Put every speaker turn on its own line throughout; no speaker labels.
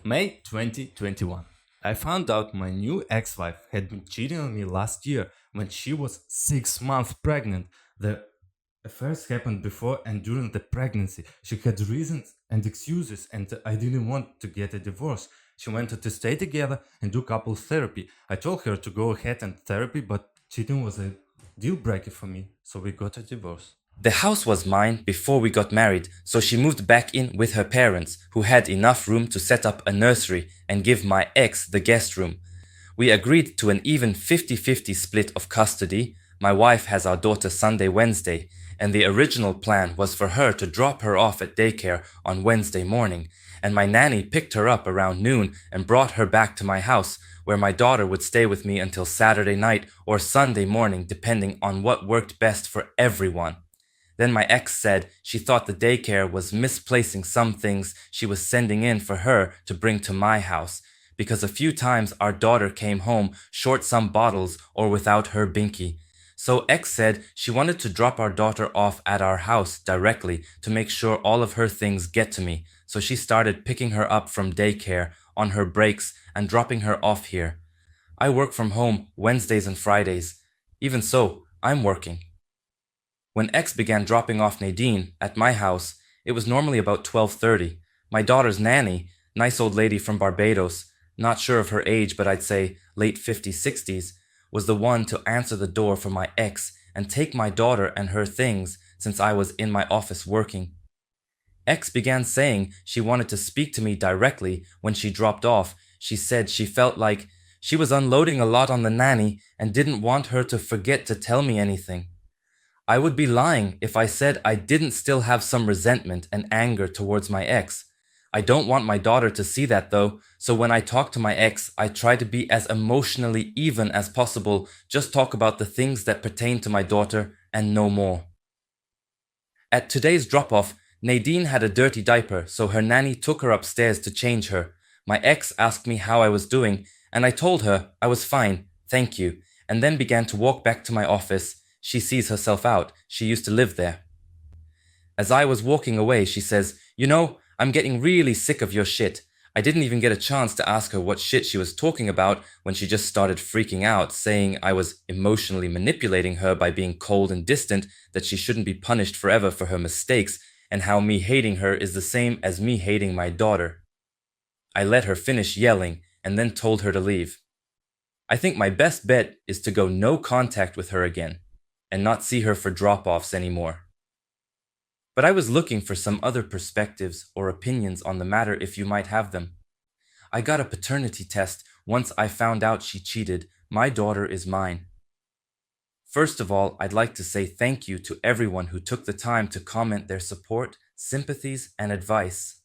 May 2021. I found out my new ex-wife had been cheating on me last year when she was 6 months pregnant. The affairs happened before and during the pregnancy. She had reasons and excuses, and I didn't want to get a divorce. She wanted to stay together and do couple therapy. I told her to go ahead and therapy, but cheating was a deal breaker for me, so we got a divorce.
The house was mine before we got married, so she moved back in with her parents, who had enough room to set up a nursery and give my ex the guest room. We agreed to an even 50-50 split of custody. My wife has our daughter Sunday, Wednesday, and the original plan was for her to drop her off at daycare on Wednesday morning, and my nanny picked her up around noon and brought her back to my house, where my daughter would stay with me until Saturday night or Sunday morning, depending on what worked best for everyone. Then my ex said she thought the daycare was misplacing some things she was sending in for her to bring to my house, because a few times our daughter came home short some bottles or without her binky. So ex said she wanted to drop our daughter off at our house directly to make sure all of her things get to me. So she started picking her up from daycare on her breaks and dropping her off here. I work from home Wednesdays and Fridays. Even so, I'm working. When X began dropping off Nadine at my house, it was normally about 12:30. My daughter's nanny, nice old lady from Barbados, not sure of her age but I'd say late 50s, 60s, was the one to answer the door for my ex and take my daughter and her things since I was in my office working. X began saying she wanted to speak to me directly when she dropped off. She said she felt like she was unloading a lot on the nanny and didn't want her to forget to tell me anything. I would be lying if I said I didn't still have some resentment and anger towards my ex. I don't want my daughter to see that though, so when I talk to my ex, I try to be as emotionally even as possible, just talk about the things that pertain to my daughter and no more. At today's drop-off, Nadine had a dirty diaper, so her nanny took her upstairs to change her. My ex asked me how I was doing, and I told her I was fine, thank you, and then began to walk back to my office. She sees herself out. She used to live there. As I was walking away, she says, "You know, I'm getting really sick of your shit." I didn't even get a chance to ask her what shit she was talking about when she just started freaking out, saying I was emotionally manipulating her by being cold and distant, that she shouldn't be punished forever for her mistakes, and how me hating her is the same as me hating my daughter. I let her finish yelling and then told her to leave. I think my best bet is to go no contact with her again and not see her for drop-offs anymore. But I was looking for some other perspectives or opinions on the matter if you might have them. I got a paternity test once I found out she cheated. My daughter is mine. First of all, I'd like to say thank you to everyone who took the time to comment their support, sympathies, and advice.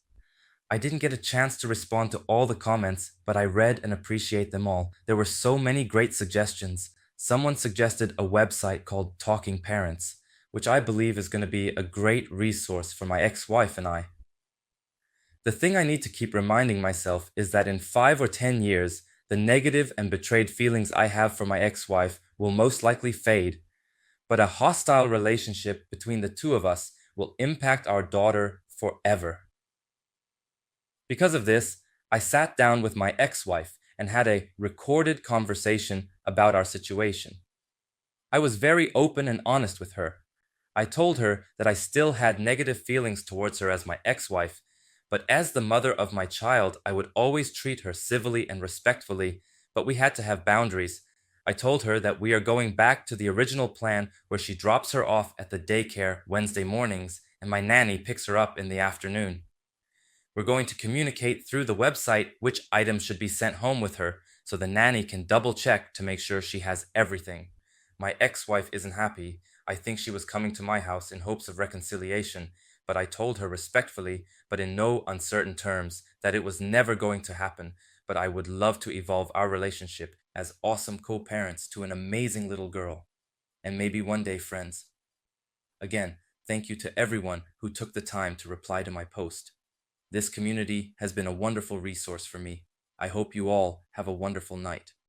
I didn't get a chance to respond to all the comments, but I read and appreciate them all. There were so many great suggestions. Someone suggested a website called Talking Parents, which I believe is going to be a great resource for my ex-wife and I. The thing I need to keep reminding myself is that in 5 or 10 years, the negative and betrayed feelings I have for my ex-wife will most likely fade, but a hostile relationship between the two of us will impact our daughter forever. Because of this, I sat down with my ex-wife and had a recorded conversation about our situation. I was very open and honest with her. I told her that I still had negative feelings towards her as my ex-wife, but as the mother of my child, I would always treat her civilly and respectfully, but we had to have boundaries. I told her that we are going back to the original plan where she drops her off at the daycare Wednesday mornings and my nanny picks her up in the afternoon. We're going to communicate through the website which items should be sent home with her so the nanny can double check to make sure she has everything. My ex-wife isn't happy. I think she was coming to my house in hopes of reconciliation, but I told her respectfully, but in no uncertain terms, that it was never going to happen, but I would love to evolve our relationship as awesome co-parents to an amazing little girl, and maybe one day friends. Again, thank you to everyone who took the time to reply to my post. This community has been a wonderful resource for me. I hope you all have a wonderful night.